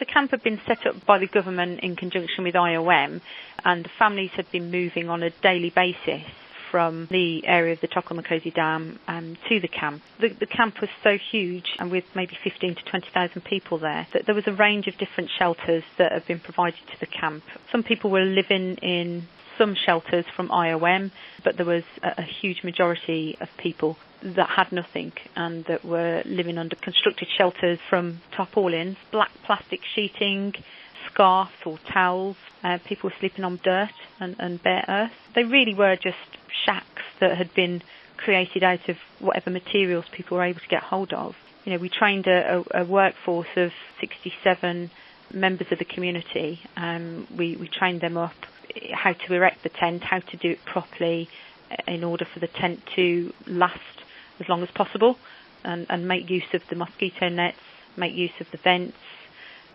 The camp had been set up by the government in conjunction with IOM, and the families had been moving on a daily basis from the area of the Tokomakosi Dam to the camp. The camp was so huge, and with maybe 15 to 20,000 people there, that there was a range of different shelters that had been provided to the camp. Some people were living in some shelters from IOM, but there was a huge majority of people that had nothing and that were living under constructed shelters from tarpaulins, black plastic sheeting, scarves or towels. People were sleeping on dirt and bare earth. They really were just shacks that had been created out of whatever materials people were able to get hold of. You know, we trained a workforce of 67 members of the community. We trained them up how to erect the tent, how to do it properly in order for the tent to last as long as possible, and make use of the mosquito nets, make use of the vents,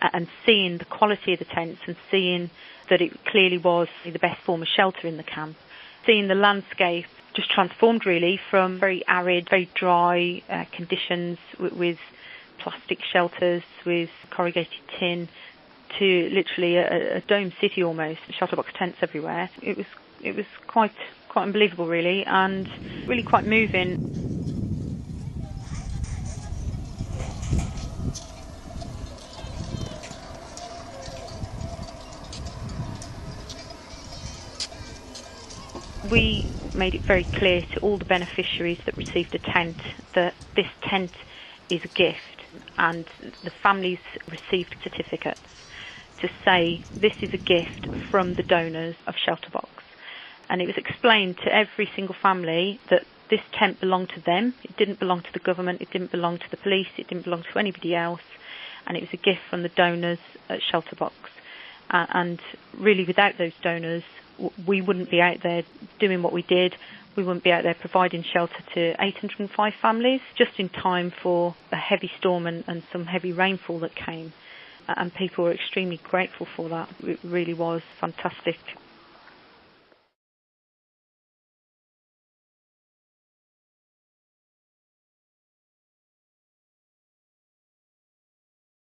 and seeing the quality of the tents and seeing that it clearly was the best form of shelter in the camp. Seeing the landscape just transformed really from very arid, very dry conditions with plastic shelters, with corrugated tin, to literally a dome city almost, ShelterBox tents everywhere. It was quite unbelievable really, and really quite moving. We made it very clear to all the beneficiaries that received a tent that this tent is a gift, and the families received certificates to say this is a gift from the donors of ShelterBox. And it was explained to every single family that this tent belonged to them. It didn't belong to the government, it didn't belong to the police, it didn't belong to anybody else, and it was a gift from the donors at ShelterBox. And really, without those donors, we wouldn't be out there doing what we did. We wouldn't be out there providing shelter to 805 families, just in time for a heavy storm and some heavy rainfall that came. And people were extremely grateful for that. It really was fantastic.